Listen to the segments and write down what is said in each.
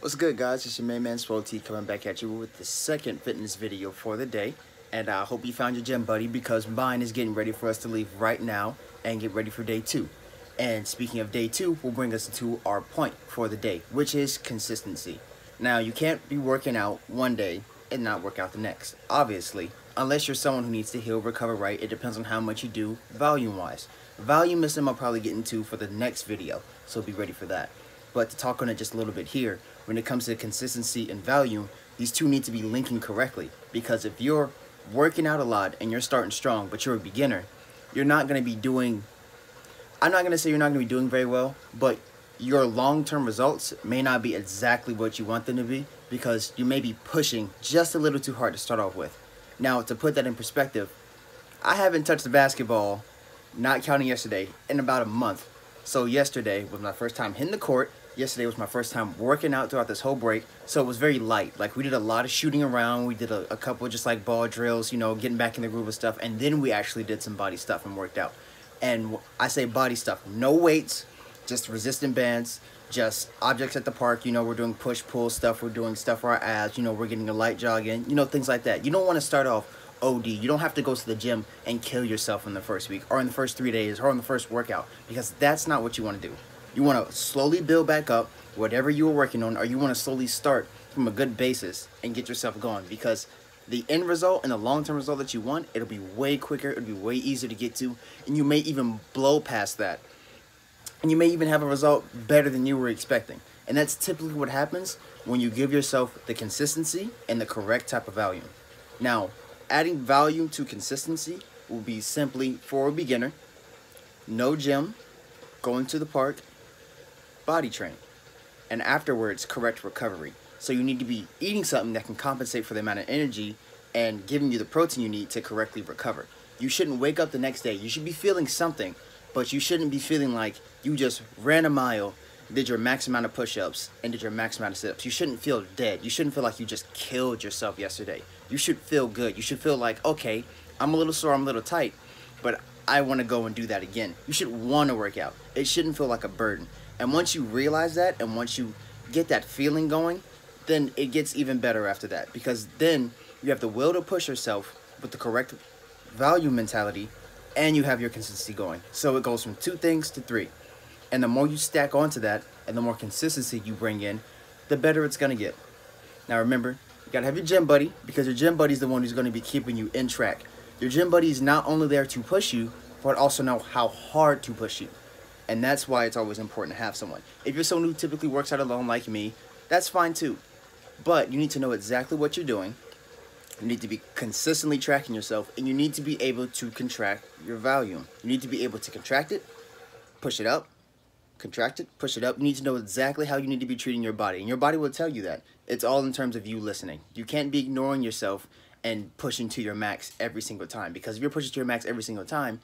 What's good, guys? It's your main man Swole T coming back at you with the second fitness video for the day. And I hope you found your gym buddy, because mine is getting ready for us to leave right now and get ready for day 2. And speaking of day 2, will bring us to our point for the day, which is consistency. Now, you can't be working out one day and not work out the next, obviously, unless you're someone who needs to heal, recover right. It depends on how much you do volume-wise. Volume is something I'll probably get into for the next video, so be ready for that. But to talk on it just a little bit here, when it comes to consistency and volume, these two need to be linking correctly. Because if you're working out a lot and you're starting strong, but you're a beginner, you're not going to be doing, I'm not going to say you're not going to be doing very well, but your long-term results may not be exactly what you want them to be, because you may be pushing just a little too hard to start off with. Now, to put that in perspective, I haven't touched the basketball, not counting yesterday, in about a month. So yesterday was my first time hitting the court. Yesterday was my first time working out throughout this whole break, so it was very light. Like, we did a lot of shooting around, we did a couple just like ball drills, you know, getting back in the groove of stuff, and then we actually did some body stuff and worked out. And I say body stuff, no weights, just resistant bands, just objects at the park. You know, we're doing push-pull stuff, we're doing stuff for our abs, you know, we're getting a light jog in, you know, things like that. You don't want to start off OD. You don't have to go to the gym and kill yourself in the first week, or in the first 3 days, or in the first workout, because that's not what you want to do. You want to slowly build back up whatever you were working on, or you want to slowly start from a good basis and get yourself going, because the end result and the long-term result that you want, it'll be way quicker, it'll be way easier to get to, and you may even blow past that. And you may even have a result better than you were expecting. And that's typically what happens when you give yourself the consistency and the correct type of volume. Now, adding volume to consistency will be simply, for a beginner, no gym, going to the park, body training, and afterwards correct recovery. So you need to be eating something that can compensate for the amount of energy and giving you the protein you need to correctly recover. You shouldn't wake up the next day. You should be feeling something, but you shouldn't be feeling like you just ran a mile, did your max amount of push-ups, and did your max amount of sit-ups. You shouldn't feel dead. You shouldn't feel like you just killed yourself yesterday. You should feel good. You should feel like, okay, I'm a little sore, I'm a little tight, but I want to go and do that again. You should want to work out. It shouldn't feel like a burden. And once you realize that, and once you get that feeling going, then it gets even better after that, because then you have the will to push yourself with the correct value mentality, and you have your consistency going. So it goes from 2 things to 3. And the more you stack onto that, and the more consistency you bring in, the better it's going to get. Now remember, you got to have your gym buddy, because your gym buddy is the one who's going to be keeping you in track. Your gym buddy is not only there to push you, but also know how hard to push you. And that's why it's always important to have someone. If you're someone who typically works out alone like me, that's fine too. But you need to know exactly what you're doing. You need to be consistently tracking yourself, and you need to be able to contract your volume. You need to be able to contract it, push it up, contract it, push it up. You need to know exactly how you need to be treating your body, and your body will tell you that. It's all in terms of you listening. You can't be ignoring yourself and pushing to your max every single time, because if you're pushing to your max every single time,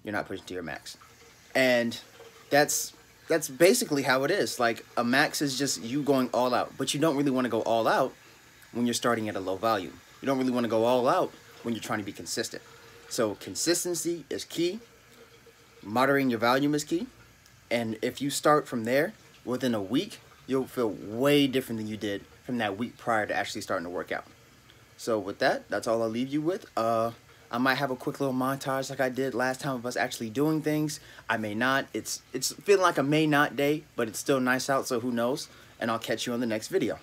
you're not pushing to your max. And that's basically how it is. Like, a max is just you going all out, but you don't really want to go all out when you're starting at a low volume. You don't really want to go all out when you're trying to be consistent. So consistency is key. Moderating your volume is key. And if you start from there, within a week, you'll feel way different than you did from that week prior to actually starting to work out. So with that, that's all I'll leave you with. I might have a quick little montage like I did last time of us actually doing things. I may not. It's feeling like a may not day, but it's still nice out, so who knows. And I'll catch you on the next video.